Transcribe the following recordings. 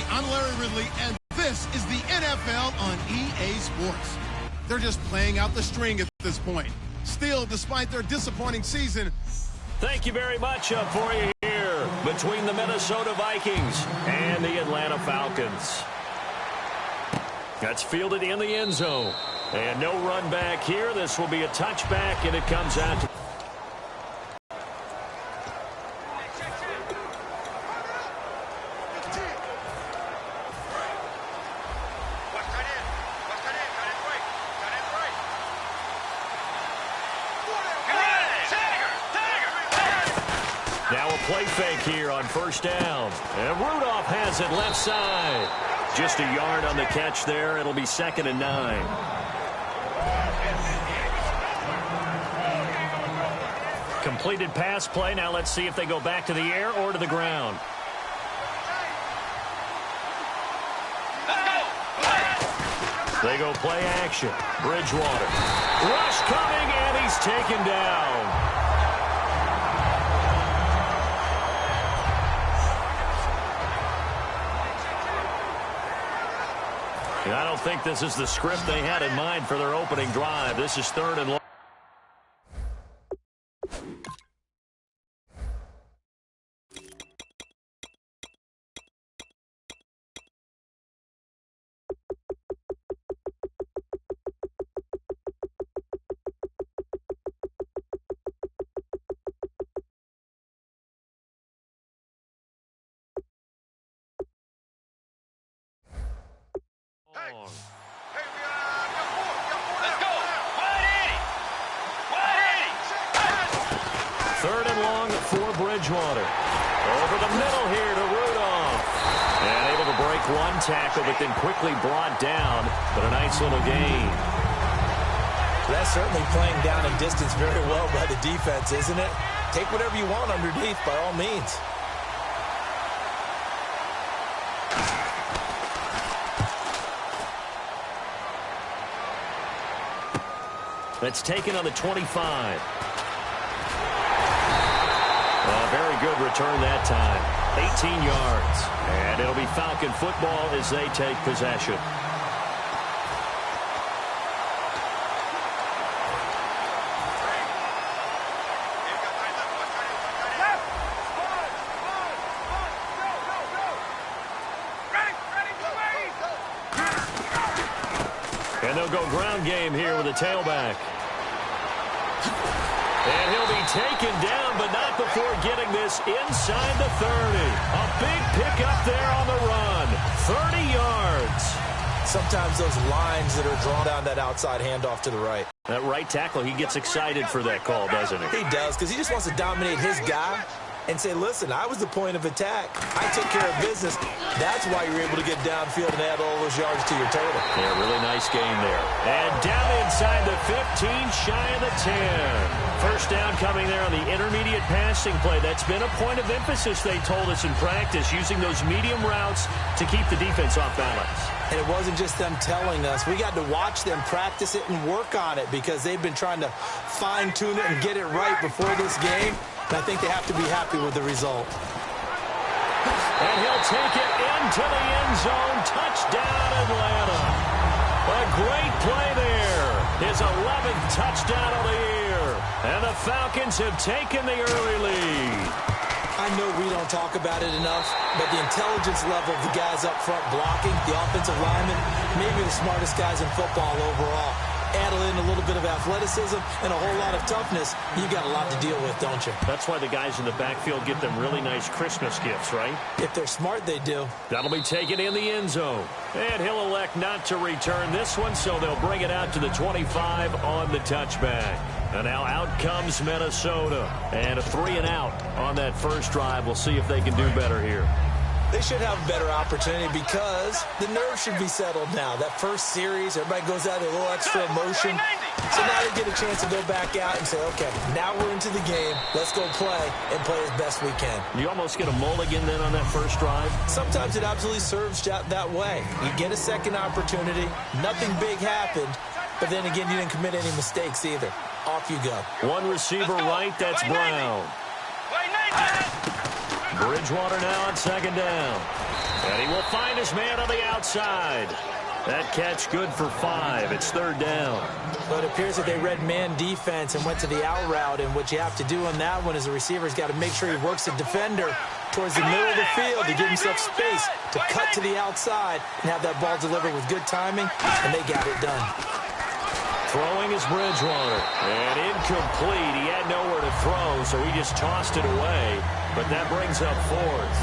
I'm Larry Ridley, and this is the NFL on EA Sports. They're just playing out the string at this point. Still, despite their disappointing season. Thank you very much for you here between the Minnesota Vikings and the Atlanta Falcons. That's fielded in the end zone. And no run back here. This will be a touchback, and it comes out to... Now a play fake here on first down. And Rudolph has it left side. Just a yard on the catch there. It'll be 2nd and 9. Completed pass play. Now let's see if they go back to the air or to the ground. They go play action. Bridgewater. Rush coming, and he's taken down. And I don't think this is the script they had in mind for their opening drive. This is 3rd and long. Third and long for Bridgewater. Over the middle here to Rudolph. And able to break one tackle, but then quickly brought down. But a nice little gain. That's certainly playing down and distance very well by the defense, isn't it? Take whatever you want underneath, by all means. That's taken on the 25. Very good return that time. 18 yards. And it'll be Falcon football as they take possession. And they'll go ground game here with a tailback. And he'll be taken down, but not before getting this inside the 30. A big pickup there on the run. 30 yards. Sometimes those lines that are drawn down that outside handoff to the right. That right tackle, he gets excited for that call, doesn't he? He does, because he just wants to dominate his guy and say, listen, I was the point of attack. I took care of business. That's why you're able to get downfield and add all those yards to your total. Yeah, really nice game there. And down inside the 15, shy of the 10. First down coming there on the intermediate passing play. That's been a point of emphasis, they told us in practice, using those medium routes to keep the defense off balance. And it wasn't just them telling us. We got to watch them practice it and work on it because they've been trying to fine-tune it and get it right before this game. And I think they have to be happy with the result. And he'll take it into the end zone. Touchdown, Atlanta. A great play there. His 11th touchdown of the year. And the Falcons have taken the early lead. I know we don't talk about it enough, but the intelligence level of the guys up front blocking, the offensive linemen, maybe the smartest guys in football overall. Add in a little bit of athleticism and a whole lot of toughness, you got a lot to deal with, don't you? That's why the guys in the backfield get them really nice Christmas gifts, right? If they're smart, they do. That'll be taken in the end zone. And he'll elect not to return this one, so they'll bring it out to the 25 on the touchback. And now out comes Minnesota. And a 3-and-out on that first drive. We'll see if they can do better here. They should have a better opportunity because the nerves should be settled now. That first series, everybody goes out with a little extra emotion. So now they get a chance to go back out and say, okay, now we're into the game. Let's go play and play as best we can. You almost get a mulligan then on that first drive? Sometimes it absolutely serves that way. You get a second opportunity. Nothing big happened. But then again, you didn't commit any mistakes either. Off you go. One receiver right, that's Brown. Bridgewater now on second down. And he will find his man on the outside. That catch good for 5. It's third down. But it appears that they read man defense and went to the out route. And what you have to do on that one is the receiver's got to make sure he works the defender towards the middle of the field to give himself space to cut to the outside and have that ball delivered with good timing. And they got it done. Throwing is Bridgewater. And incomplete. He had nowhere to throw, so he just tossed it away. But that brings up fourth.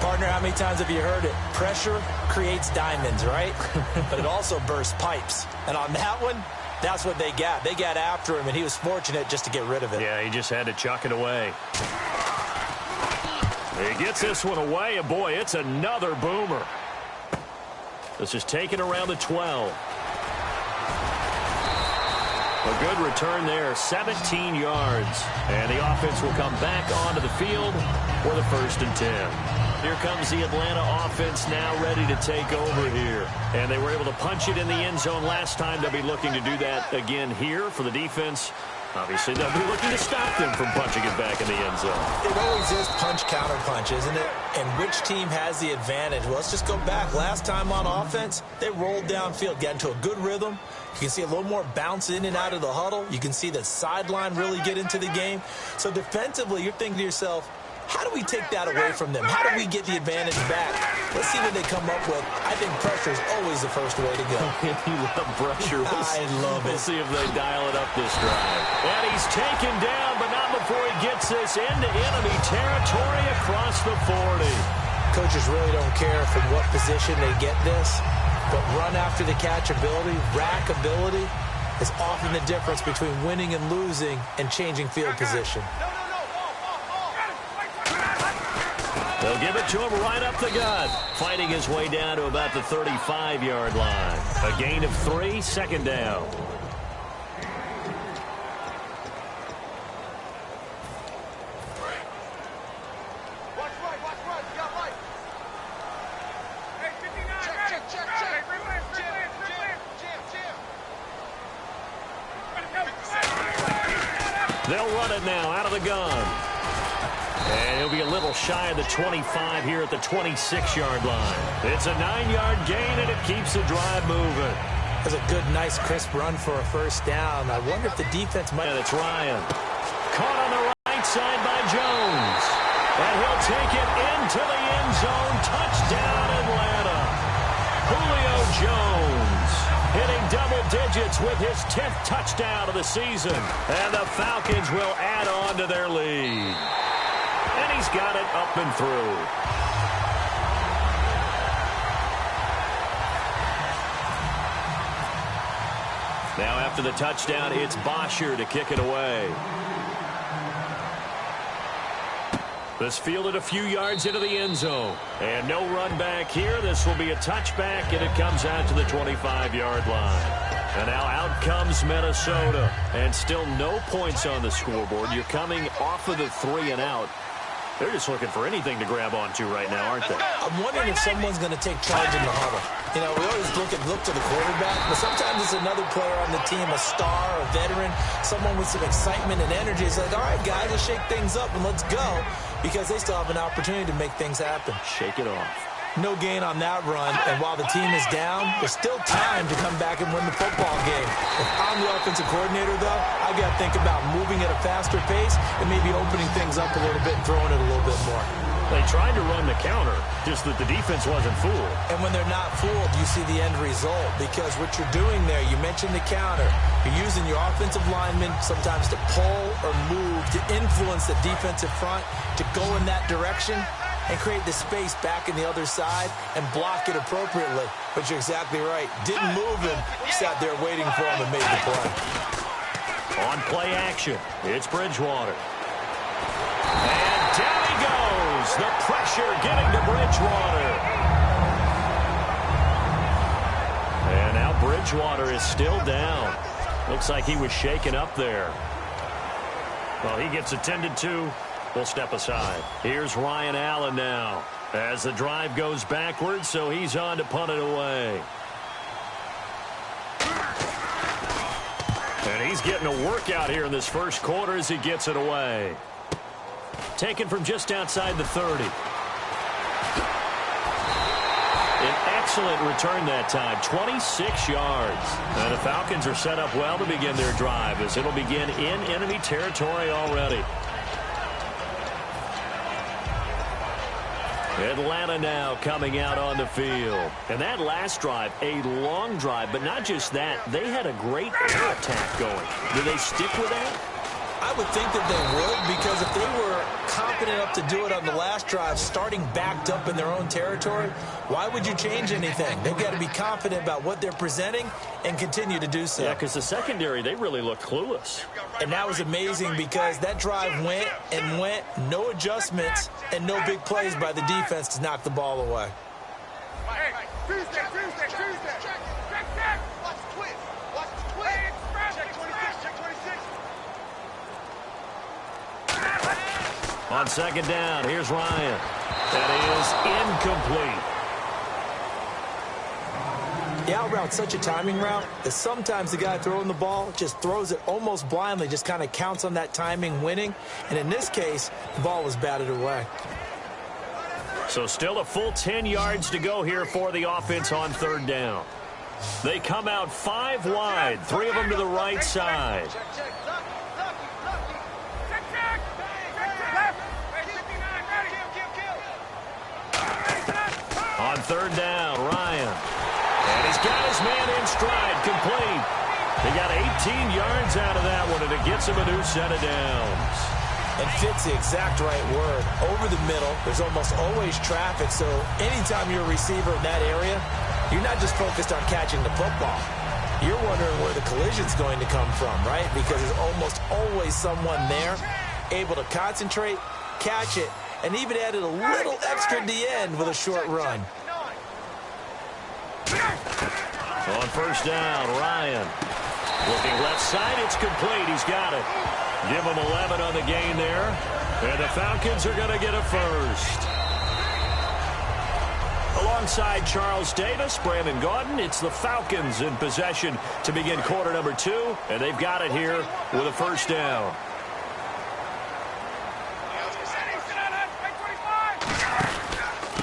Partner, how many times have you heard it? Pressure creates diamonds, right? But it also bursts pipes. And on that one, that's what they got. They got after him, and he was fortunate just to get rid of it. Yeah, he just had to chuck it away. He gets this one away, and boy, it's another boomer. This is taken around the 12. A good return there, 17 yards. And the offense will come back onto the field for the 1st and 10. Here comes the Atlanta offense now ready to take over here. And they were able to punch it in the end zone last time. They'll be looking to do that again here for the defense. Obviously, they'll be looking to stop them from punching it back in the end zone. It always is punch-counter-punch, isn't it? And which team has the advantage? Well, let's just go back. Last time on offense, they rolled downfield, got into a good rhythm. You can see a little more bounce in and out of the huddle. You can see the sideline really get into the game. So defensively, you're thinking to yourself, how do we take that away from them? How do we get the advantage back? Let's see what they come up with. I think pressure is always the first way to go. You love pressure. I love it. We'll see if they dial it up this drive. And he's taken down, but not before he gets this into enemy territory across the 40. Coaches really don't care from what position they get this, but run after the catch ability, rack ability, is often the difference between winning and losing and changing field position. They'll give it to him right up the gut. Fighting his way down to about the 35-yard line. A gain of 3, second down. Watch right. You got right. Hey, 59. Check. Jam. They'll run it now out of the gun. And he'll be a little shy of the 25 here at the 26-yard line. It's a 9-yard gain, and it keeps the drive moving. That's a good, nice, crisp run for a first down. I wonder if the defense might... And it's Ryan. Caught on the right side by Jones. And he'll take it into the end zone. Touchdown, Atlanta. Julio Jones hitting double digits with his 10th touchdown of the season. And the Falcons will add on to their lead. And he's got it up and through. Now after the touchdown, it's Bosher to kick it away. This fielded a few yards into the end zone. And no run back here. This will be a touchback, and it comes out to the 25-yard line. And now out comes Minnesota. And still no points on the scoreboard. You're coming off of the 3 and out. They're just looking for anything to grab onto right now, aren't they? I'm wondering if someone's going to take charge in the huddle. You know, we always look to the quarterback, but sometimes it's another player on the team, a star, a veteran, someone with some excitement and energy. It's like, all right, guys, let's shake things up and let's go, because they still have an opportunity to make things happen. Shake it off. No gain on that run, and while the team is down, there's still time to come back and win the football game. If I'm the offensive coordinator, though, I got to think about moving at a faster pace and maybe opening things up a little bit and throwing it a little bit more. They tried to run the counter, just that the defense wasn't fooled. And when they're not fooled, you see the end result, because what you're doing there, you mentioned the counter. You're using your offensive linemen sometimes to pull or move, to influence the defensive front, to go in that direction and create the space back in the other side and block it appropriately. But you're exactly right. Didn't move him, sat there waiting for him and made the play. On play action, it's Bridgewater. And down he goes. The pressure getting to Bridgewater. And now Bridgewater is still down. Looks like he was shaken up there. Well, he gets attended to. We'll step aside. Here's Ryan Allen now as the drive goes backwards, so he's on to punt it away. And he's getting a workout here in this first quarter as he gets it away. taken from just outside the 30. An excellent return that time, 26 yards. And the Falcons are set up well to begin their drive as it'll begin in enemy territory already. Atlanta now coming out on the field. And that last drive, a long drive, but not just that. They had a great air attack going. Do they stick with that? I would think that they would, because if they were confident enough to do it on the last drive, starting backed up in their own territory, why would you change anything? They've got to be confident about what they're presenting and continue to do so. Yeah, because the secondary, they really looked clueless. And that was amazing because that drive went and went, no adjustments, and no big plays by the defense to knock the ball away. Tuesday. Watch the twist. Check 26, check 26. On second down, here's Ryan. That is incomplete. The out route's such a timing route that sometimes the guy throwing the ball just throws it almost blindly, just kind of counts on that timing winning. And in this case, the ball was batted away. So still a full 10 yards to go here for the offense on third down. They come out 5 wide, 3 of them to the right side. On third down, Ryan. And he's got his man in stride, complete. He got 18 yards out of that one, and it gets him a new set of downs. And fits the exact right word. Over the middle, there's almost always traffic, so anytime you're a receiver in that area, you're not just focused on catching the football. You're wondering where the collision's going to come from, right? Because there's almost always someone there able to concentrate, catch it, and even added a little extra at the end with a short run. On first down, Ryan. Looking left side, it's complete. He's got it. Give him 11 on the gain there. And the Falcons are going to get a first. Alongside Charles Davis, Brandon Gaudin, it's the Falcons in possession to begin quarter number 2. And they've got it here with a first down.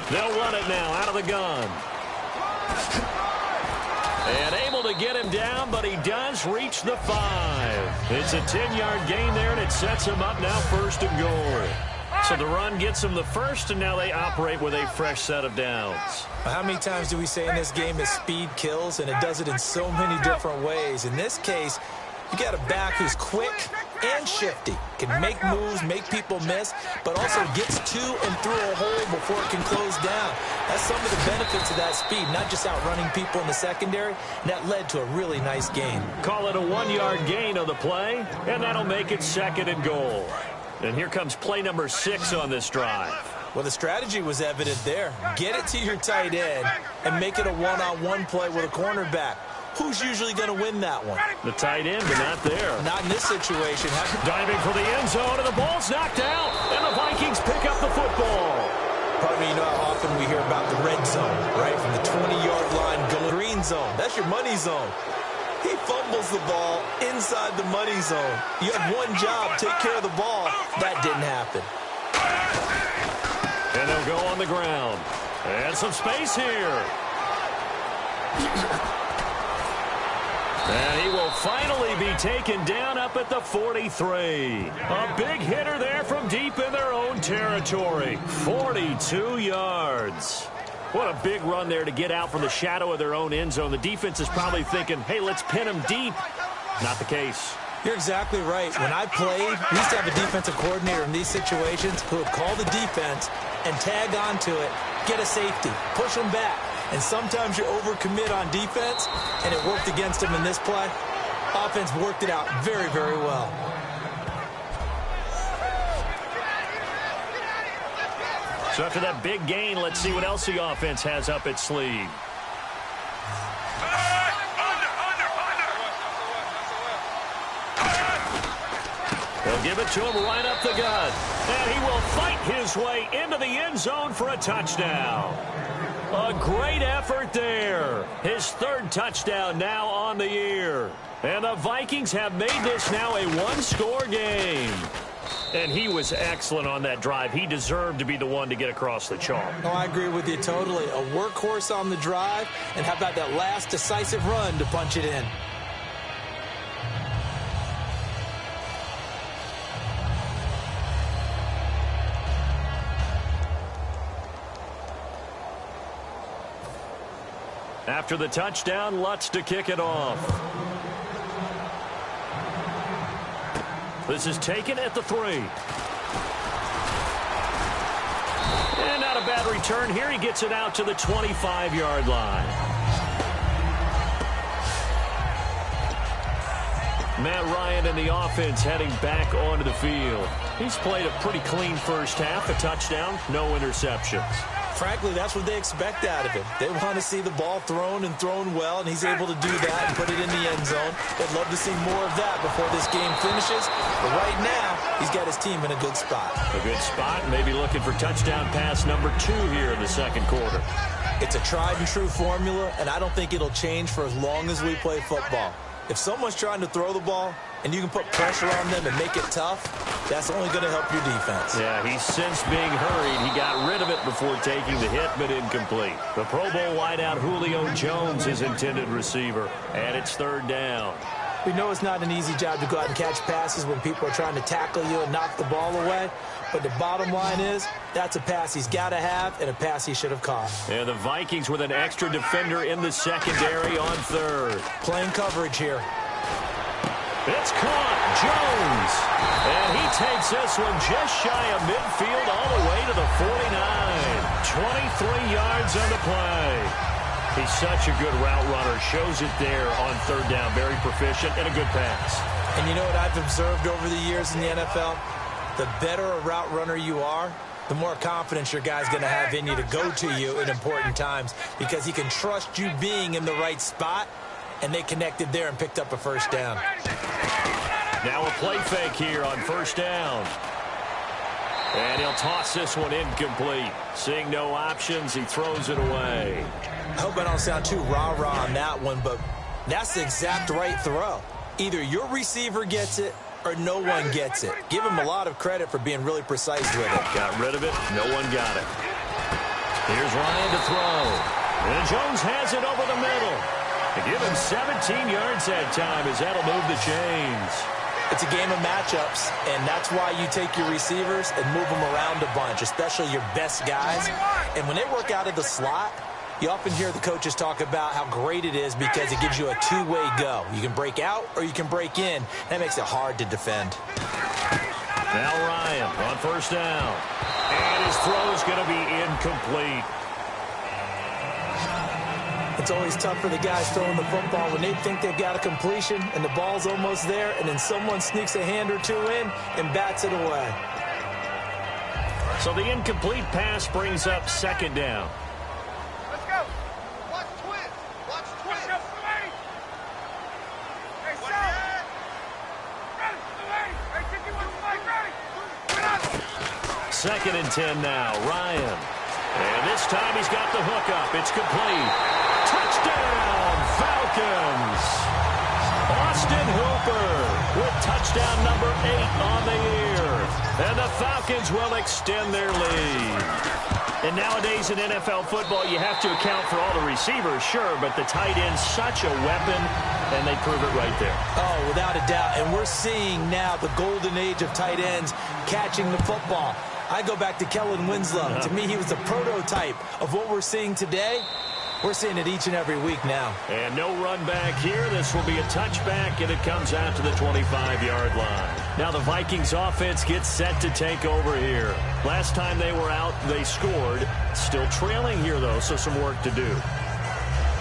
They'll run it now out of the gun. And able to get him down, but he does reach the 5. It's a 10-yard gain there, and it sets him up now first and goal. So the run gets him the first, and now they operate with a fresh set of downs. How many times do we say in this game that speed kills, and it does it in so many different ways? In this case, you got a back who's quick and shifty, can make moves, make people miss, but also gets to and through a hole before it can close down. That's some of the benefits of that speed, not just outrunning people in the secondary, and that led to a really nice gain. Call it a 1-yard gain on the play, and that'll make it second and goal. And here comes play number 6 on this drive. Well, the strategy was evident there. Get it to your tight end and make it a one-on-one play with a cornerback. Who's usually going to win that one? The tight end, but not there. Not in this situation. Diving for the end zone, and the ball's knocked out, and the Vikings pick up the football. Probably, you know how often we hear about the red zone, right? From the 20-yard line going green zone. That's your money zone. He fumbles the ball inside the money zone. You have one job, take care of the ball. That didn't happen. And they'll go on the ground. And some space here. And he will finally be taken down up at the 43. A big hitter there from deep in their own territory. 42 yards. What a big run there to get out from the shadow of their own end zone. The defense is probably thinking, hey, let's pin him deep. Not the case. You're exactly right. When I played, we used to have a defensive coordinator in these situations who would call the defense and tag onto it, get a safety, push them back. And sometimes you overcommit on defense, and it worked against them in this play. Offense worked it out very, very well. So after that big gain, let's see what else the offense has up its sleeve. They'll give it to him right up the gut. And he will fight his way into the end zone for a touchdown. A great effort there. His 3rd touchdown now on the year. And the Vikings have made this now a 1-score game. And he was excellent on that drive. He deserved to be the one to get across the chalk. No, I agree with you totally. A workhorse on the drive, and how about that last decisive run to punch it in? After the touchdown, Lutz to kick it off. This is taken at the 3. And not a bad return here. He gets it out to the 25-yard line. Matt Ryan and the offense heading back onto the field. He's played a pretty clean first half, a touchdown, no interceptions. Frankly, that's what they expect out of him. They want to see the ball thrown and thrown well, and he's able to do that and put it in the end zone. They'd love to see more of that before this game finishes. But right now, he's got his team in a good spot. A good spot, maybe looking for touchdown pass number 2 here in the second quarter. It's a tried and true formula, and I don't think it'll change for as long as we play football. If someone's trying to throw the ball and you can put pressure on them and make it tough, that's only going to help your defense. Yeah, he's since being hurried. He got rid of it before taking the hit, but incomplete. The Pro Bowl wideout Julio Jones is intended receiver, and it's 3rd down. We know it's not an easy job to go out and catch passes when people are trying to tackle you and knock the ball away. But the bottom line is, that's a pass he's got to have and a pass he should have caught. And the Vikings with an extra defender in the secondary on 3rd. Playing coverage here. It's caught. Jones. And he takes this one just shy of midfield all the way to the 49. 23 yards on the play. He's such a good route runner. Shows it there on 3rd down. Very proficient and a good pass. And you know what I've observed over the years in the NFL? The better a route runner you are, the more confidence your guy's going to have in you to go to you in important times, because he can trust you being in the right spot, and they connected there and picked up a 1st down. Now a play fake here on 1st down. And he'll toss this one incomplete. Seeing no options, he throws it away. I hope I don't sound too rah-rah on that one, but that's the exact right throw. Either your receiver gets it or no one gets it. Give him a lot of credit for being really precise with it. Got rid of it. No one got it. Here's Ryan to throw. And Jones has it over the middle. To give him 17 yards that time, as that'll move the chains. It's a game of matchups, and that's why you take your receivers and move them around a bunch, especially your best guys. And when they work out of the slot, you often hear the coaches talk about how great it is because it gives you a two-way go. You can break out or you can break in. That makes it hard to defend. Now Ryan on 1st down. And his throw is going to be incomplete. It's always tough for the guys throwing the football when they think they've got a completion and the ball's almost there, and then someone sneaks a hand or two in and bats it away. So the incomplete pass brings up 2nd down. Let's go. Watch twins. Watch twins. Hey, Sal. Ready. Hey, 51 flag ready. 2nd and 10 now. Ryan. And this time he's got the hook up. It's complete. Touchdown, Falcons. Austin Hooper with touchdown number 8 on the year. And the Falcons will extend their lead. And nowadays in NFL football, you have to account for all the receivers, sure, but the tight end's such a weapon, and they prove it right there. Oh, without a doubt. And we're seeing now the golden age of tight ends catching the football. I go back to Kellen Winslow. To me, he was the prototype of what we're seeing today. We're seeing it each and every week now. And no run back here. This will be a touchback, and it comes out to the 25-yard line. Now the Vikings offense gets set to take over here. Last time they were out, they scored. Still trailing here, though, so some work to do.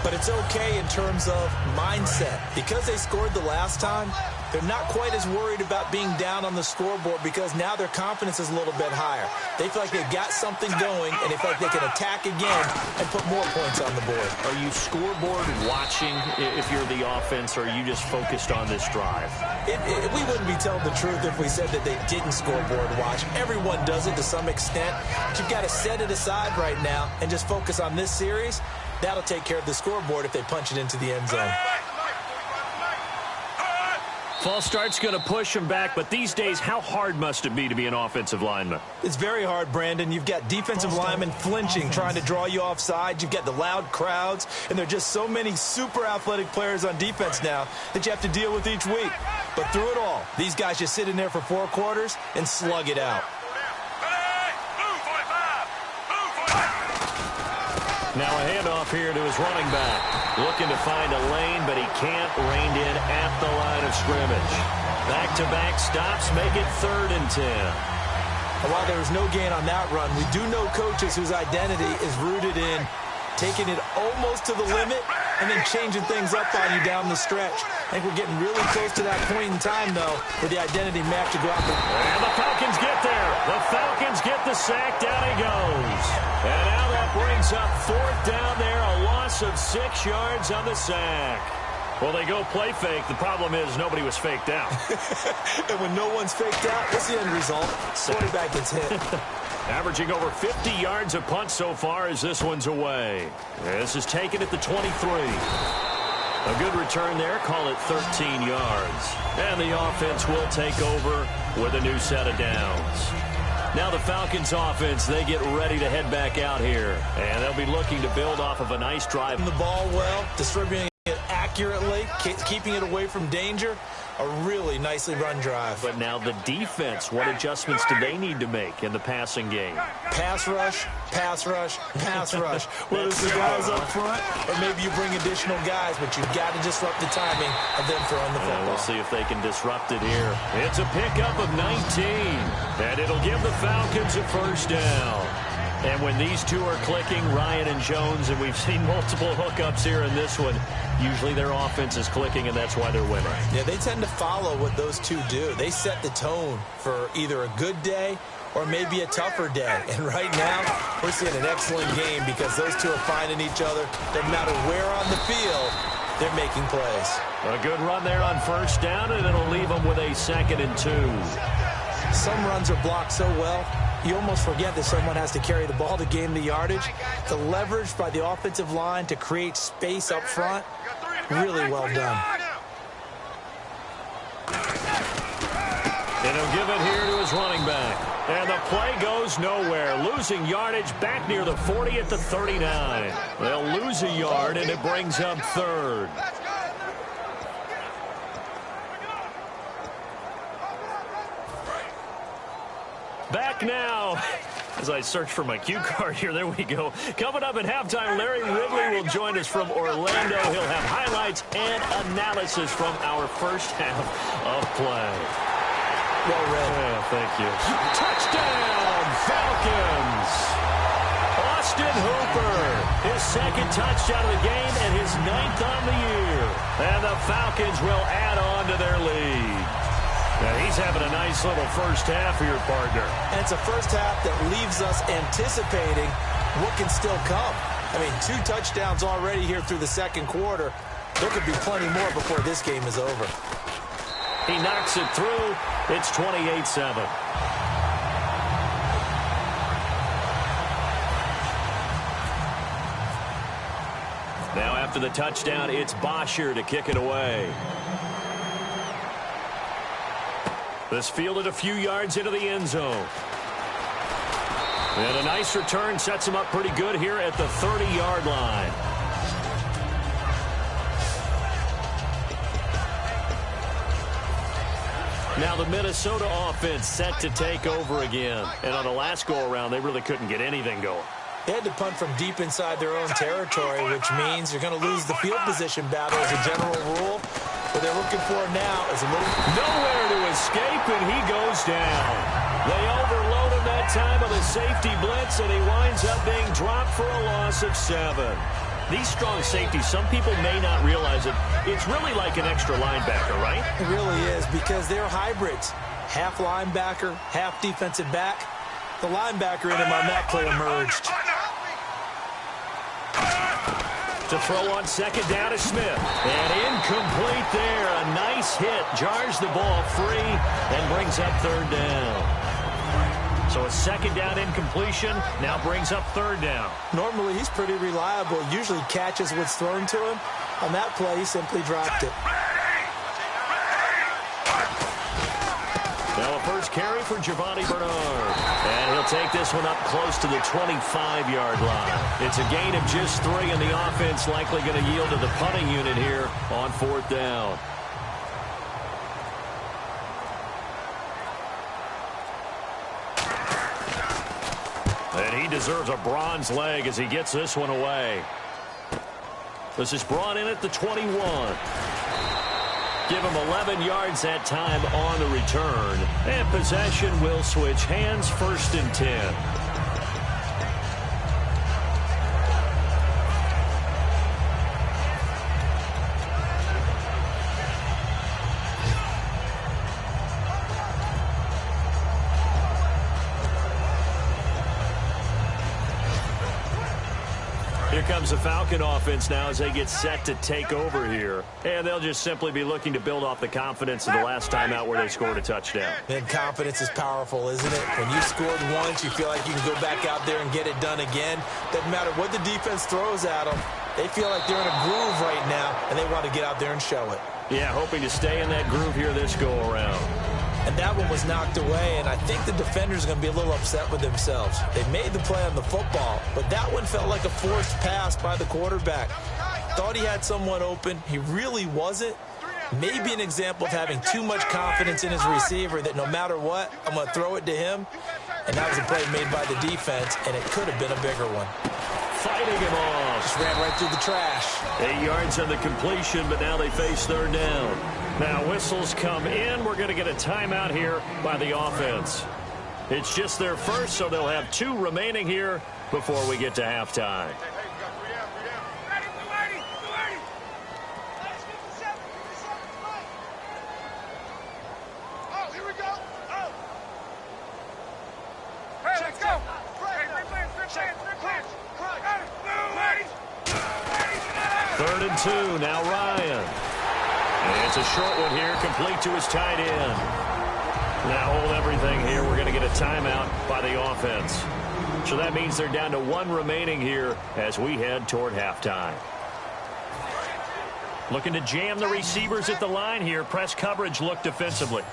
But it's okay in terms of mindset. Because they scored the last time, they're not quite as worried about being down on the scoreboard because now their confidence is a little bit higher. They feel like they've got something going, and they feel like they can attack again and put more points on the board. Are you scoreboard watching if you're the offense, or are you just focused on this drive? We wouldn't be telling the truth if we said that they didn't scoreboard watch. Everyone does it to some extent. But you've got to set it aside right now and just focus on this series. That'll take care of the scoreboard if they punch it into the end zone. False start's going to push him back, but these days, how hard must it be to be an offensive lineman? It's very hard, Brandon. You've got defensive linemen flinching, trying to draw you offside. You've got the loud crowds, and there are just so many super athletic players on defense now that you have to deal with each week. But through it all, these guys just sit in there for 4 quarters and slug it out. Now a handoff here to his running back. Looking to find a lane, but he can't. Reined in at the line of scrimmage. Back-to-back stops make it 3rd and 10. And while there was no gain on that run, we do know coaches whose identity is rooted in taking it almost to the limit and then changing things up on you down the stretch. I think we're getting really close to that point in time, though, where the identity match to go out there. And the Falcons get there. The Falcons get the sack. Down he goes. And now that brings up 4th down there. A loss of 6 yards on the sack. Well, they go play fake. The problem is nobody was faked out. And when no one's faked out, what's the end result? Quarterback gets hit. Averaging over 50 yards a punt so far as this one's away. This is taken at the 23. A good return there. Call it 13 yards. And the offense will take over with a new set of downs. Now the Falcons offense, they get ready to head back out here. And they'll be looking to build off of a nice drive. The ball well, distributing it accurately, keeping it away from danger. A really nicely run drive. But now the defense, what adjustments do they need to make in the passing game? Pass rush, pass rush, pass rush. Whether it's the guys up front or maybe you bring additional guys, but you've got to disrupt the timing of them throwing the football. We'll see if they can disrupt it here. It's a pickup of 19, and it'll give the Falcons a 1st down. And when these two are clicking, Ryan and Jones, and we've seen multiple hookups here in this one, usually their offense is clicking, and that's why they're winning. Yeah, they tend to follow what those two do. They set the tone for either a good day or maybe a tougher day. And right now, we're seeing an excellent game because those two are finding each other. No matter where on the field, they're making plays. A good run there on 1st down, and it'll leave them with a 2nd and 2. Some runs are blocked so well, you almost forget that someone has to carry the ball to gain the yardage. The leverage by the offensive line to create space up front, really well done. And he'll give it here to his running back. And the play goes nowhere. Losing yardage back near the 40 at the 39. They'll lose a yard, and it brings up 3rd. Back now. As I search for my cue card here, there we go. Coming up at halftime, Larry Ridley will join us from Orlando. He'll have highlights and analysis from our 1st half of play. Well read. Yeah, thank you. Touchdown, Falcons. Austin Hooper, his 2nd touchdown of the game and his 9th on the year. And the Falcons will add on to their lead. Now he's having a nice little 1st half for your partner. And it's a 1st half that leaves us anticipating what can still come. I mean, 2 touchdowns already here through the 2nd quarter. There could be plenty more before this game is over. He knocks it through. It's 28-7. Now after the touchdown, it's Bosher to kick it away. This fielded a few yards into the end zone. And a nice return sets him up pretty good here at the 30-yard line. Now the Minnesota offense set to take over again. And on the last go-around, they really couldn't get anything going. They had to punt from deep inside their own territory, which means you're going to lose the field position battle as a general rule. What they're looking for now is a little... Nowhere to escape, and he goes down. They overload him that time with a safety blitz, and he winds up being dropped for a loss of 7. These strong safeties, some people may not realize it. It's really like an extra linebacker, right? It really is, because they're hybrids. Half linebacker, half defensive back. The linebacker in him on that play emerged. To throw on 2nd down to Smith. And incomplete there. A nice hit. Jars the ball free and brings up 3rd down. So a 2nd down incompletion now brings up 3rd down. Normally he's pretty reliable. Usually catches what's thrown to him. On that play, he simply dropped it. Now a first carry for Giovanni Bernard. And he'll take this one up close to the 25-yard line. It's a gain of just 3, and the offense likely going to yield to the punting unit here on 4th down. And he deserves a bronze leg as he gets this one away. This is brought in at the 21. Give him 11 yards that time on the return. And possession will switch hands, 1st and 10. Here comes the Falcon offense now as they get set to take over here. And they'll just simply be looking to build off the confidence of the last time out where they scored a touchdown. And confidence is powerful, isn't it? When you scored once, you feel like you can go back out there and get it done again. Doesn't matter what the defense throws at them. They feel like they're in a groove right now, and they want to get out there and show it. Yeah, hoping to stay in that groove here this go-around. And that one was knocked away, and I think the defenders are going to be a little upset with themselves. They made the play on the football, but that one felt like a forced pass by the quarterback. Thought he had someone open. He really wasn't. Maybe an example of having too much confidence in his receiver that no matter what, I'm going to throw it to him. And that was a play made by the defense, and it could have been a bigger one. Fighting him off. Just ran right through the trash. 8 yards on the completion, but now they face 3rd down. Now whistles come in. We're going to get a timeout here by the offense. It's just their first, so they'll have 2 remaining here before we get to halftime. Third and 2, now Ryan. And it's a short one here, complete to his tight end. Now hold everything here. We're going to get a timeout by the offense. So that means they're down to 1 remaining here as we head toward halftime. Looking to jam the receivers at the line here. Press coverage look defensively.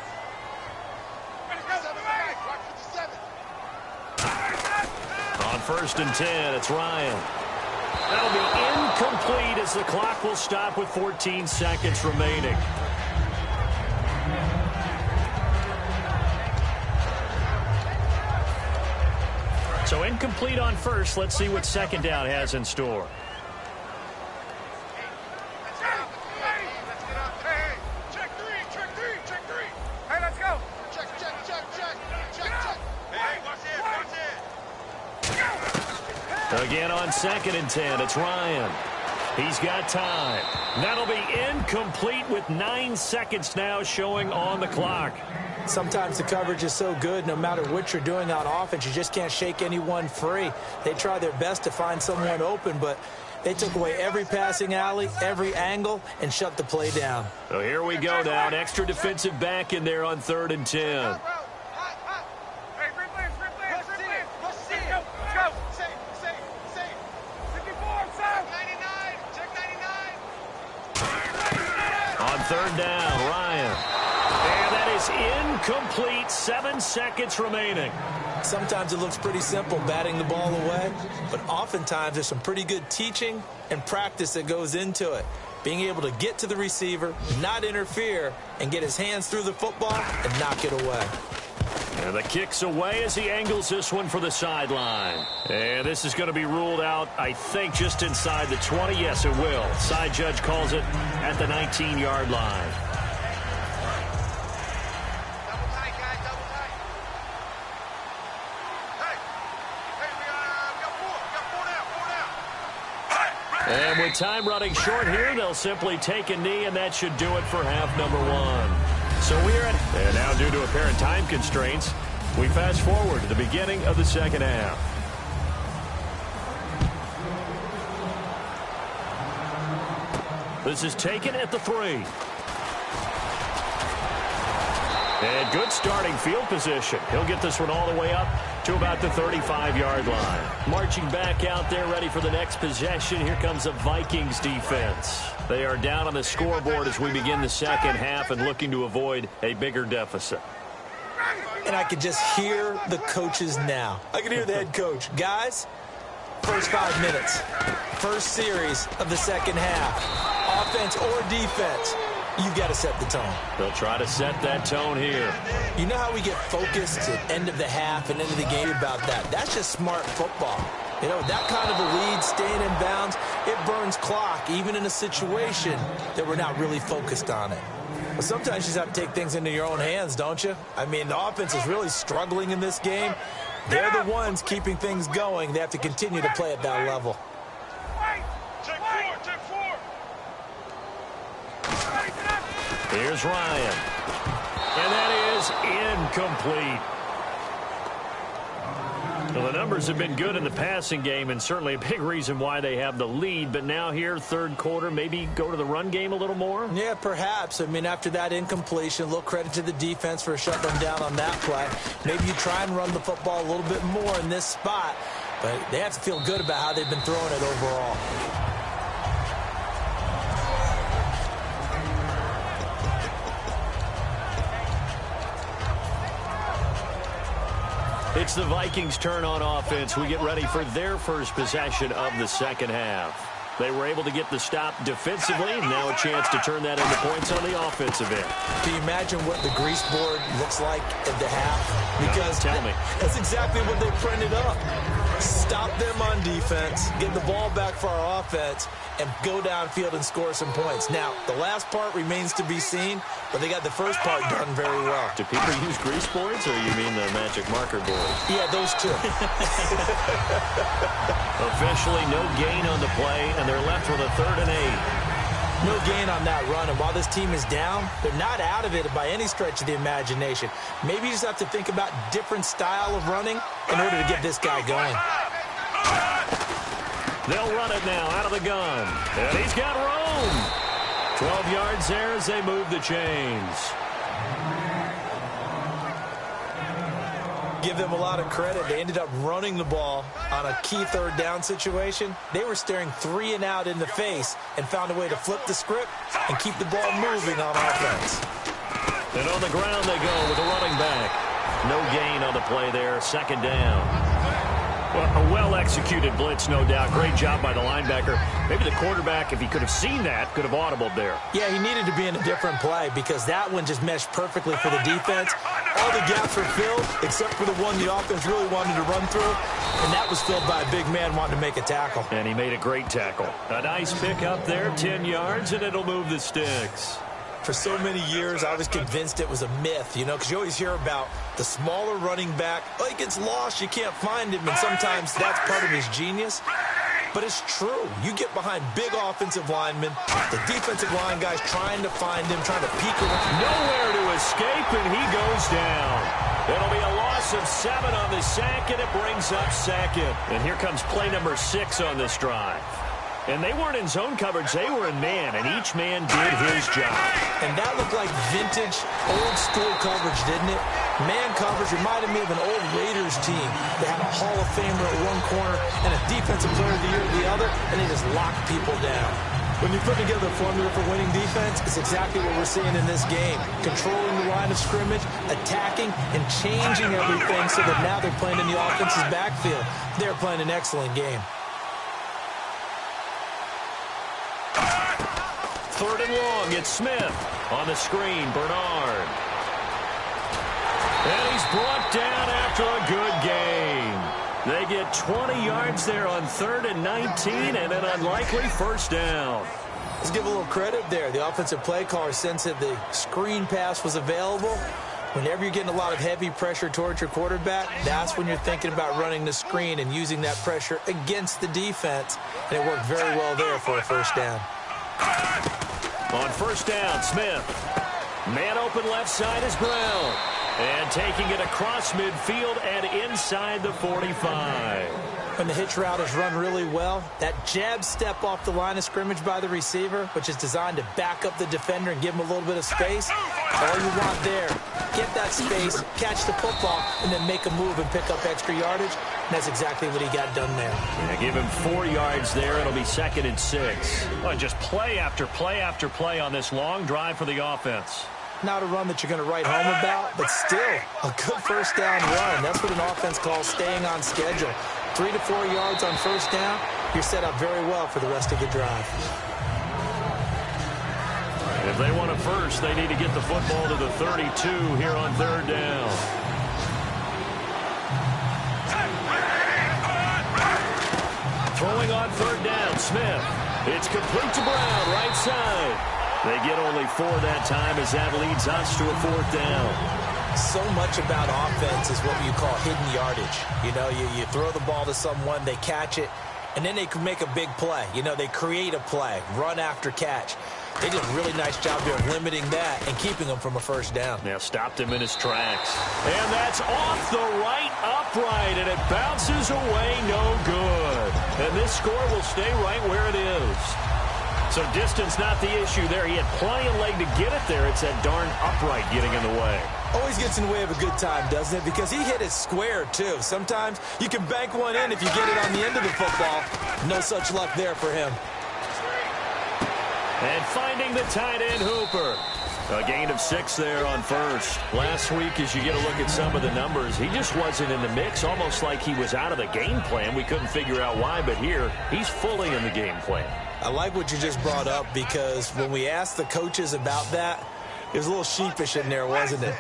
On 1st and 10, it's Ryan. That'll be incomplete as the clock will stop with 14 seconds remaining. So incomplete on first. Let's see what 2nd down has in store. Check three. Hey, let's go. Check. Hey, watch it. Again on 2nd and 10, it's Ryan. He's got time. That'll be incomplete with 9 seconds now showing on the clock. Sometimes the coverage is so good, no matter what you're doing on offense, you just can't shake anyone free. They try their best to find someone open, but they took away every passing alley, every angle, and shut the play down. So here we go now. An extra defensive back in there on 3rd and 10. On 3rd down, Ryan. And that is incomplete. 7 seconds remaining. Sometimes it looks pretty simple batting the ball away, but oftentimes there's some pretty good teaching and practice that goes into it. Being able to get to the receiver, not interfere, and get his hands through the football and knock it away. And the kick's away as he angles this one for the sideline. And this is going to be ruled out, I think, just inside the 20. Yes, it will. Side judge calls it at the 19-yard line. Double tight, guys, double tight. Hey, we got 4 now. And with time running short here, they'll simply take a knee, and that should do it for half number 1. So we're at, and now due to apparent time constraints, we fast forward to the beginning of the 2nd half. This is taken at the 3. And good starting field position. He'll get this one all the way up to about the 35-yard line. Marching back out there, ready for the next possession. Here comes the Vikings defense. They are down on the scoreboard as we begin the 2nd half and looking to avoid a bigger deficit. And I could just hear the coaches now. I can hear the head coach. Guys, first 5 minutes, first series of the second half, offense or defense, you've got to set the tone. They'll try to set that tone here. You know how we get focused at end of the half and end of the game about that? That's just smart football. You know, that kind of a lead, staying in bounds, it burns clock, even in a situation that we're not really focused on it. But sometimes you just have to take things into your own hands, don't you? I mean, the offense is really struggling in this game. They're the ones keeping things going. They have to continue to play at that level. Check four. Here's Ryan. And that is incomplete. Well, the numbers have been good in the passing game and certainly a big reason why they have the lead. But now here, third quarter, maybe go to the run game a little more? Yeah, perhaps. I mean, after that incompletion, a little credit to the defense for shutting them down on that play. Maybe you try and run the football a little bit more in this spot. But they have to feel good about how they've been throwing it overall. It's the Vikings' turn on offense. We get ready for their first possession of the second half. They were able to get the stop defensively. Now a chance to turn that into points on the offensive end. Can you imagine what the grease board looks like at the half? Because tell me. That's exactly what they printed up. Stop them on defense, get the ball back for our offense, and go downfield and score some points. Now, the last part remains to be seen, but they got the first part done very well. Do people use grease boards, or you mean the magic marker board? Yeah, those two. Officially, no gain on the play, and they're left with a 3rd and 8. No gain on that run, and while this team is down, they're not out of it by any stretch of the imagination. Maybe you just have to think about different style of running in order to get this guy going. They'll run it now out of the gun, and he's got room. 12 yards there as they move the chains. Give them a lot of credit. They ended up running the ball on a key 3rd down situation. They were staring 3 and out in the face and found a way to flip the script and keep the ball moving on offense. And on the ground they go with a running back. No gain on the play there, 2nd down. Well, a well-executed blitz, no doubt. Great job by the linebacker. Maybe the quarterback, if he could have seen that, could have audibled there. Yeah, he needed to be in a different play because that one just meshed perfectly for the defense. All the gaps were filled except for the one the offense really wanted to run through, and that was filled by a big man wanting to make a tackle. And he made a great tackle. A nice pick up there, 10 yards, and it'll move the sticks. For so many years, I was convinced it was a myth, you know, because you always hear about the smaller running back. Oh, he gets lost, you can't find him, and sometimes that's part of his genius. But it's true. You get behind big offensive linemen, the defensive line guys trying to find him, trying to peek around. Nowhere to escape, and he goes down. It'll be a loss of 7 on the sack, and it brings up 2nd. And here comes play number 6 on this drive. And they weren't in zone coverage, they were in man, and each man did his job. And that looked like vintage, old-school coverage, didn't it? Man coverage reminded me of an old Raiders team. They had a Hall of Famer at one corner and a Defensive Player of the Year at the other, and they just locked people down. When you put together a formula for winning defense, it's exactly what we're seeing in this game. Controlling the line of scrimmage, attacking, and changing everything so that now they're playing in the offense's backfield. They're playing an excellent game. 3rd and long, it's Smith. On the screen, Bernard. And he's brought down after a good game. They get 20 yards there on 3rd and 19 and an unlikely 1st down. Let's give a little credit there. The offensive play caller sensed that the screen pass was available. Whenever you're getting a lot of heavy pressure towards your quarterback, that's when you're thinking about running the screen and using that pressure against the defense. And it worked very well there for a 1st down. On 1st down, Smith. Man open left side is Brown. And taking it across midfield and inside the 45. When the hitch route is run really well, that jab step off the line of scrimmage by the receiver, which is designed to back up the defender and give him a little bit of space, all you want there, get that space, catch the football, and then make a move and pick up extra yardage. And that's exactly what he got done there. Yeah, give him 4 yards there. It'll be 2nd and 6. Well, just play after play after play on this long drive for the offense. Not a run that you're going to write home about, but still a good first down run. That's what an offense calls staying on schedule. 3 to 4 yards on first down, you're set up very well for the rest of the drive. If they want a first, they need to get the football to the 32 here on third down. Throwing on third down, Smith. It's complete to Brown, right side. They get only 4 that time as that leads us to a fourth down. So much about offense is what you call hidden yardage. You know, you throw the ball to someone, they catch it, and then they can make a big play. You know, they create a play, run after catch. They did a really nice job there of limiting that and keeping him from a first down. Now stopped him in his tracks. And that's off the right upright, and it bounces away no good. And this score will stay right where it is. So distance not the issue there. He had plenty of leg to get it there. It's that darn upright getting in the way. Always gets in the way of a good time, doesn't it? Because he hit it square, too. Sometimes you can bank one in if you get it on the end of the football. No such luck there for him. And finding the tight end, Hooper. A gain of 6 there on first. Last week, as you get a look at some of the numbers, he just wasn't in the mix, almost like he was out of the game plan. We couldn't figure out why, but here, he's fully in the game plan. I like what you just brought up because when we asked the coaches about that, it was a little sheepish in there, wasn't it?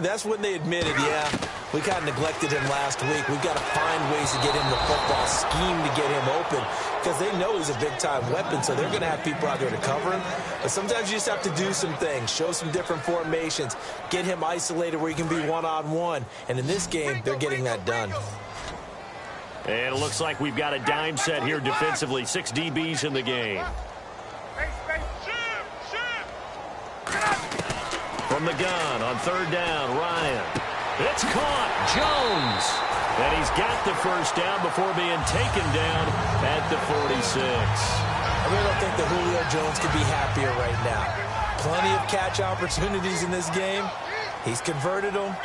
That's when they admitted, yeah, we kind of neglected him last week. We've got to find ways to get him the football, scheme to get him open because they know he's a big-time weapon, so they're going to have people out there to cover him. But sometimes you just have to do some things, show some different formations, get him isolated where he can be one-on-one. And in this game, they're getting that done. And it looks like we've got a dime set here defensively. 6 DBs in the game. From the gun on third down, Ryan. It's caught. Jones. And he's got the first down before being taken down at the 46. I really don't think that Julio Jones could be happier right now. Plenty of catch opportunities in this game. He's converted them,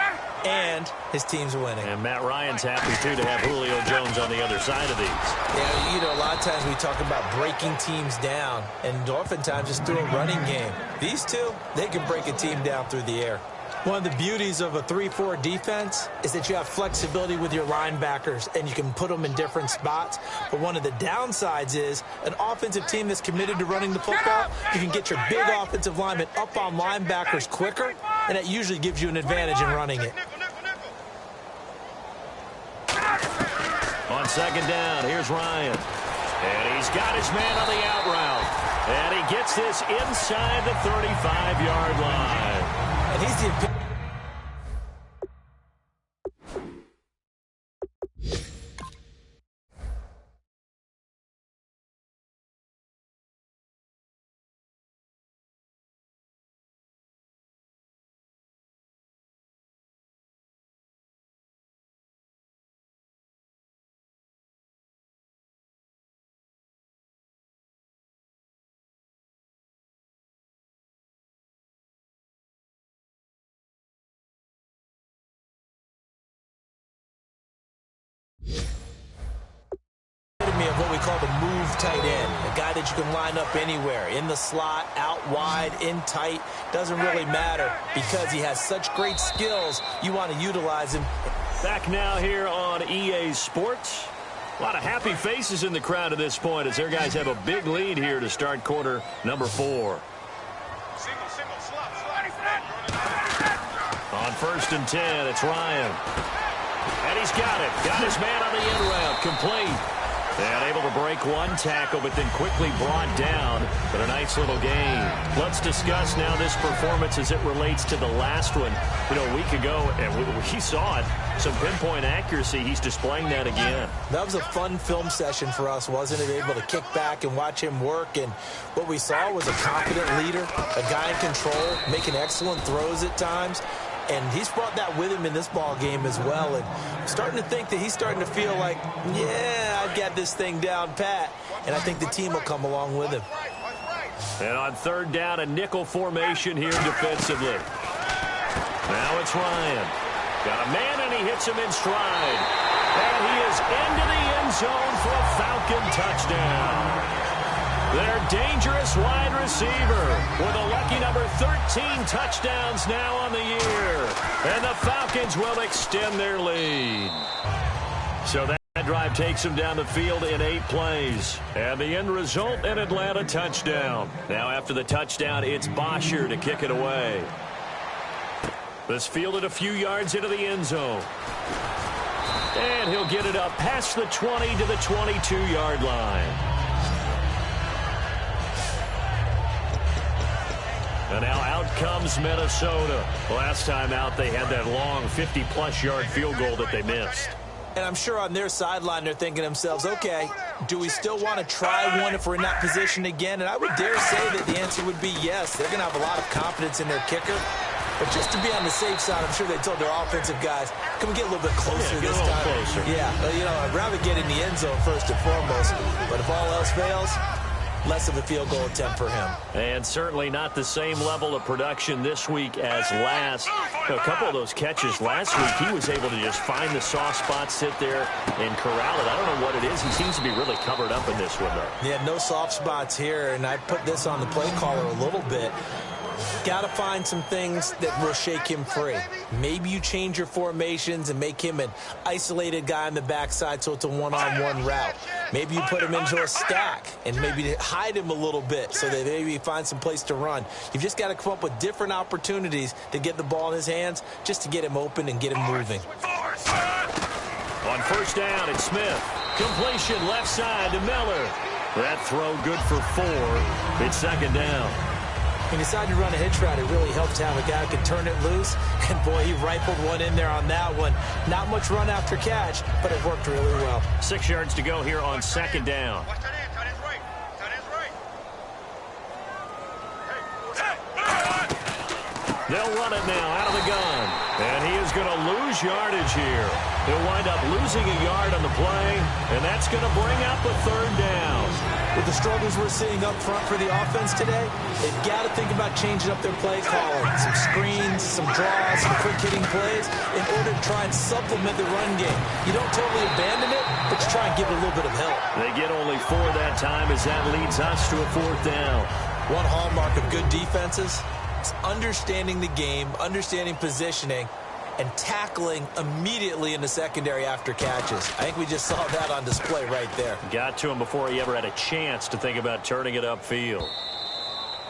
and his team's winning. And Matt Ryan's happy, too, to have Julio Jones on the other side of these. Yeah, you know, a lot of times we talk about breaking teams down, and oftentimes just through a running game. These two, they can break a team down through the air. One of the beauties of a 3-4 defense is that you have flexibility with your linebackers, and you can put them in different spots. But one of the downsides is an offensive team that's committed to running the football, you can get your big offensive linemen up on linebackers quicker, and that usually gives you an advantage in running it. On second down, here's Ryan. And he's got his man on the out route. And he gets this inside the 35-yard line. And he's the of what we call the move tight end, a guy that you can line up anywhere, in the slot, out wide, in tight, doesn't really matter because he has such great skills, you want to utilize him. Back now here on EA Sports. A lot of happy faces in the crowd at this point as their guys have a big lead here to start quarter number 4. On first and 10, it's Ryan. And he's got it. Got his man on the end route. Complete. And able to break one tackle, but then quickly brought down. But a nice little gain. Let's discuss now this performance as it relates to the last one. You know, a week ago, and we saw it. Some pinpoint accuracy. He's displaying that again. That was a fun film session for us, wasn't it? Able to kick back and watch him work. And what we saw was a confident leader, a guy in control, making excellent throws at times. And he's brought that with him in this ball game as well. And I'm starting to think that he's starting to feel like, yeah, I've got this thing down pat. And I think the team will come along with him. And on third down, a nickel formation here defensively. Now it's Ryan. Got a man, and he hits him in stride. And he is into the end zone for a Falcon touchdown. Their dangerous wide receiver with a lucky number 13 touchdowns now on the year. And the Falcons will extend their lead. So that drive takes them down the field in 8 plays. And the end result, an Atlanta touchdown. Now after the touchdown, it's Bosher to kick it away. This fielded a few yards into the end zone. And he'll get it up past the 20 to the 22-yard line. And now out comes Minnesota. Last time out, they had that long 50-plus yard field goal that they missed. And I'm sure on their sideline they're thinking to themselves, okay, do we still want to try one if we're in that position again? And I would dare say that the answer would be yes. They're going to have a lot of confidence in their kicker. But just to be on the safe side, I'm sure they told their offensive guys, can we get a little bit closer this time? Closer. Yeah, I'd rather get in the end zone first and foremost. But if all else fails, less of a field goal attempt for him. And certainly not the same level of production this week as last. A couple of those catches last week, he was able to just find the soft spot, sit there, and corral it. I don't know what it is. He seems to be really covered up in this one, though. Yeah, no soft spots here, and I put this on the play caller a little bit. Got to find some things that will shake him free. Maybe you change your formations and make him an isolated guy on the backside so it's a one-on-one route. Maybe you put him into a stack and maybe hide him a little bit so that maybe he finds some place to run. You've just got to come up with different opportunities to get the ball in his hands just to get him open and get him moving. On first down, it's Smith. Completion left side to Miller. That throw good for 4. It's second down. He decided to run a hitch route. It really helped to have a guy who could turn it loose. And, boy, he rifled one in there on that one. Not much run after catch, but it worked really well. 6 yards to go here on second down. Watch that end. Tight end's right. Tight end's right. They'll run it now out of the gun. And he is going to lose yardage here. He'll wind up losing a yard on the play, and that's going to bring up a third down. With the struggles we're seeing up front for the offense today, they've got to think about changing up their play calling. Some screens, some draws, some quick-hitting plays in order to try and supplement the run game. You don't totally abandon it, but you try and give it a little bit of help. They get only 4 that time as that leads us to a fourth down. One hallmark of good defenses is understanding the game, understanding positioning, and tackling immediately in the secondary after catches. I think we just saw that on display right there. Got to him before he ever had a chance to think about turning it upfield.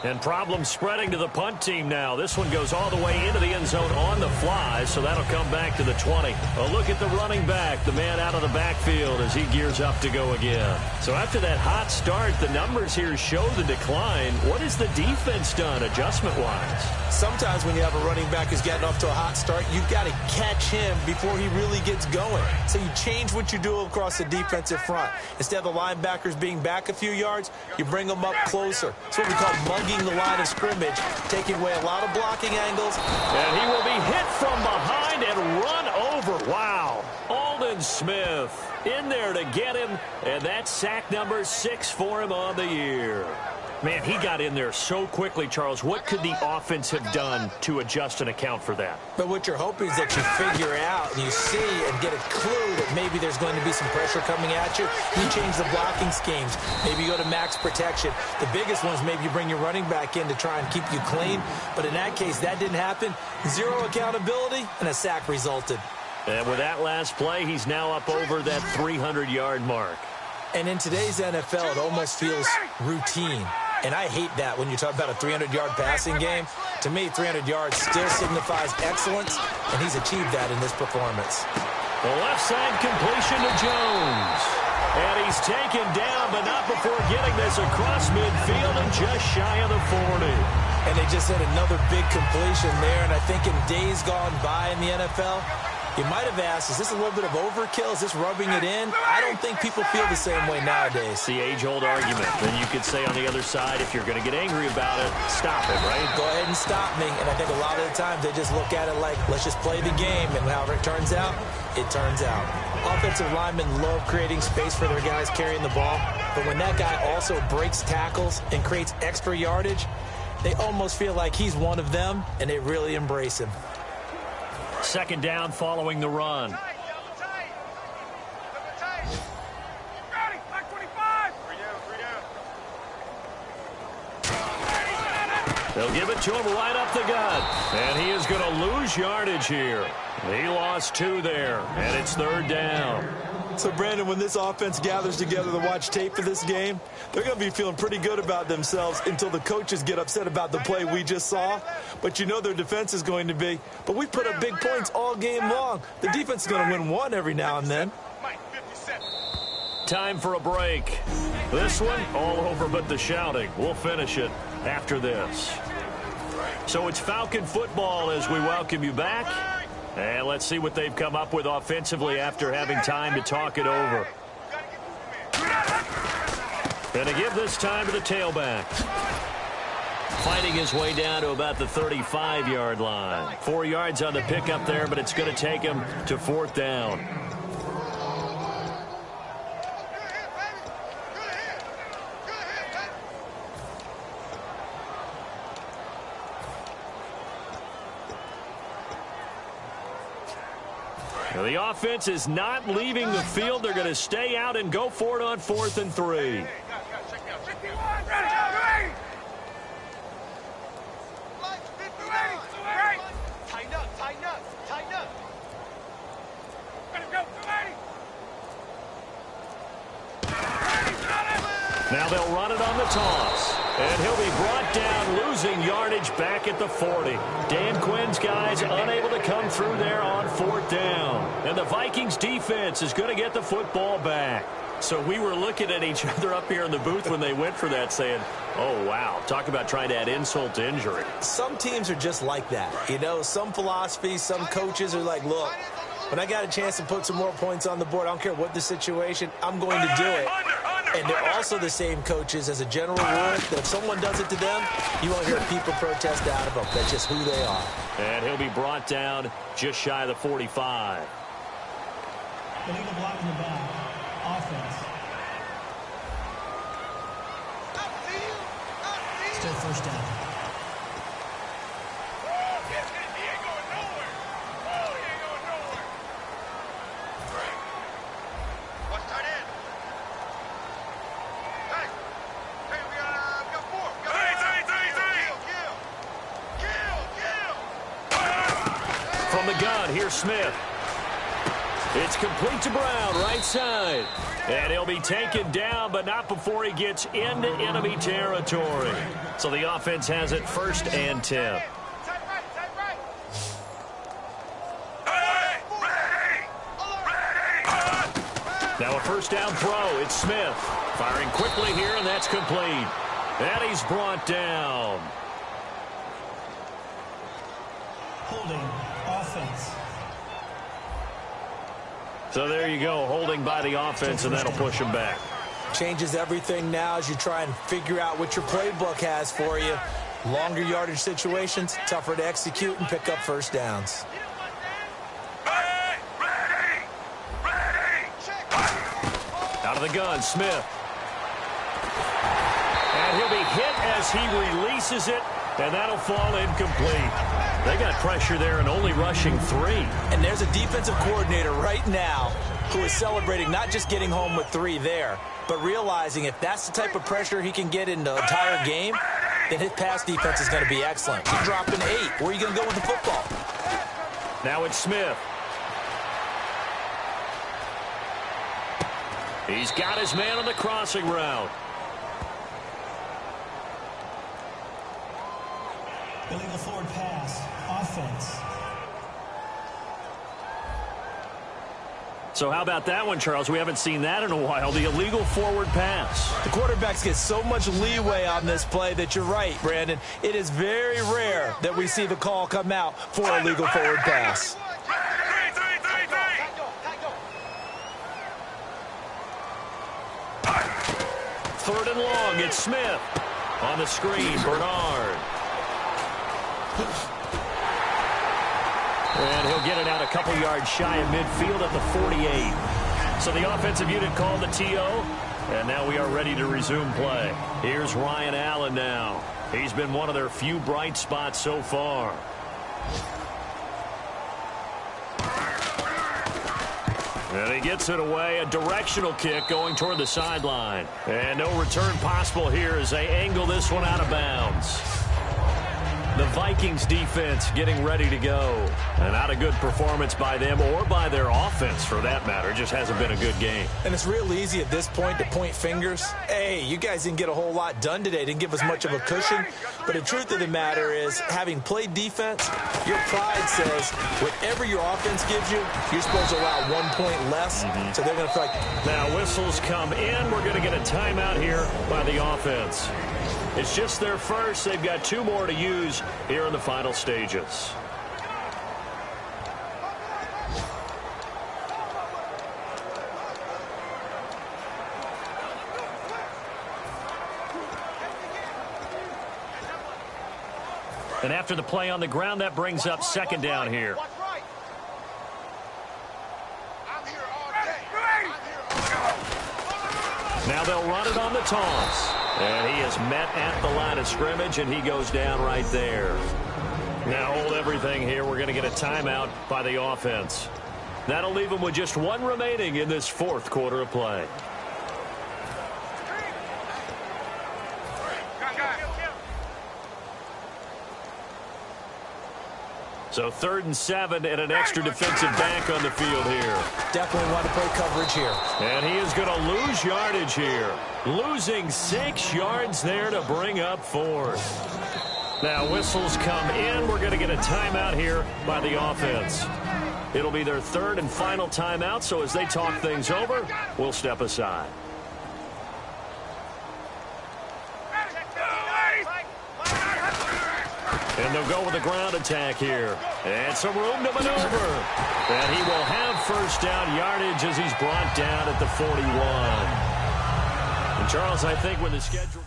And problems spreading to the punt team now. This one goes all the way into the end zone on the fly, so that'll come back to the 20. A look at the running back, the man out of the backfield as he gears up to go again. So after that hot start, the numbers here show the decline. What has the defense done adjustment-wise? Sometimes when you have a running back who's getting off to a hot start, you've got to catch him before he really gets going. So you change what you do across the defensive front. Instead of the linebackers being back a few yards, you bring them up closer. It's what we call mugging the line of scrimmage, taking away a lot of blocking angles. And he will be hit from behind and run over. Wow. Aldon Smith in there to get him, and that's sack number 6 for him on the year. Man, he got in there so quickly, Charles. What could the offense have done to adjust and account for that? But what you're hoping is that you figure out and you see and get a clue that maybe there's going to be some pressure coming at you. You change the blocking schemes. Maybe you go to max protection. The biggest one is maybe you bring your running back in to try and keep you clean. But in that case, that didn't happen. 0 accountability, and a sack resulted. And with that last play, he's now up over that 300-yard mark. And in today's NFL, it almost feels routine. And I hate that when you talk about a 300-yard passing game. To me, 300 yards still signifies excellence, and he's achieved that in this performance. The left side completion to Jones. And he's taken down, but not before getting this across midfield and just shy of the 40. And they just had another big completion there, and I think in days gone by in the NFL, you might have asked, is this a little bit of overkill? Is this rubbing it in? I don't think people feel the same way nowadays. The age-old argument. Then you could say on the other side, if you're going to get angry about it, stop it, right? Go ahead and stop me. And I think a lot of the times they just look at it like, let's just play the game. And however it turns out, it turns out. Offensive linemen love creating space for their guys carrying the ball. But when that guy also breaks tackles and creates extra yardage, they almost feel like he's one of them, and they really embrace him. Second down following the run. They'll give it to him right up the gut. And he is going to lose yardage here. He lost 2 there, and it's 3rd down. So, Brandon, when this offense gathers together to watch tape for this game, they're going to be feeling pretty good about themselves until the coaches get upset about the play we just saw. But you know their defense is going to be. But we put up big points all game long. The defense is going to win one every now and then. Time for a break. This one, all over but the shouting. We'll finish it after this. So it's Falcon football as we welcome you back. And let's see what they've come up with offensively after having time to talk it over. And to give this time to the tailback. Fighting his way down to about the 35-yard line. 4 yards on the pickup there, but it's going to take him to 4th down. The offense is not leaving the field. They're going to stay out and go for it on 4th and 3. Now they'll run it on the toss. And he'll be brought down, losing yardage back at the 40. Dan Quinn's guys unable to come through there on 4th down. And the Vikings defense is going to get the football back. So we were looking at each other up here in the booth when they went for that saying, oh, wow, talk about trying to add insult to injury. Some teams are just like that. You know, some philosophies, some coaches are like, look, when I got a chance to put some more points on the board, I don't care what the situation, I'm going to do it. And they're also the same coaches as a general rule that if someone does it to them, you won't hear people protest out of them. That's just who they are. And he'll be brought down just shy of the 45. Illegal block in the back. Offense. Still 1st down. From the gun, here's Smith. It's complete to Brown, right side. And he'll be taken down, but not before he gets into enemy territory. So the offense has it 1st and 10. Now a 1st down throw. It's Smith. Firing quickly here, and that's complete. And he's brought down. Holding. Offense. So there you go, holding by the offense, and that'll push him back. Changes everything now as you try and figure out what your playbook has for you. Longer yardage situations, tougher to execute and pick up 1st downs. Out of the gun, Smith. And he'll be hit as he releases it, and that'll fall incomplete. They got pressure there and only rushing 3. And there's a defensive coordinator right now who is celebrating not just getting home with 3 there, but realizing if that's the type of pressure he can get in the entire game, then his pass defense is going to be excellent. He's dropping 8. Where are you going to go with the football? Now it's Smith. He's got his man on the crossing route. Illegal forward pass. Offense. So how about that one, Charles? We haven't seen that in a while. The illegal forward pass. The quarterbacks get so much leeway on this play that you're right, Brandon. It is very rare that we see the call come out for a legal forward pass. Third and long, it's Smith. On the screen, Bernard. And he'll get it out a couple yards shy of midfield at the 48. So the offensive unit called the TO, and now we are ready to resume play. Here's Ryan Allen now. He's been one of their few bright spots so far. And he gets it away, a directional kick going toward the sideline. And no return possible here as they angle this one out of bounds. The Vikings defense getting ready to go. And not a good performance by them or by their offense, for that matter. Just hasn't been a good game. And it's real easy at this point to point fingers. Hey, you guys didn't get a whole lot done today. Didn't give us much of a cushion. But the truth of the matter is, having played defense, your pride says whatever your offense gives you, you're supposed to allow 1 point less. So they're going to feel like... Now whistles come in. We're going to get a timeout here by the offense. It's just their first. They've got 2 more to use here in the final stages. And after the play on the ground, that brings up second down here. Now they'll run it on the toss. And he is met at the line of scrimmage, and he goes down right there. Now hold everything here. We're going to get a timeout by the offense. That'll leave them with just 1 remaining in this 4th quarter of play. So 3rd and 7 and an extra defensive back on the field here. Definitely want to play coverage here. And he is going to lose yardage here. Losing 6 yards there to bring up 4th. Now whistles come in. We're going to get a timeout here by the offense. It'll be their 3rd and final timeout, so as they talk things over, we'll step aside. And they'll go with a ground attack here. And some room to maneuver. And he will have first down yardage as he's brought down at the 41. And Charles, I think with the schedule...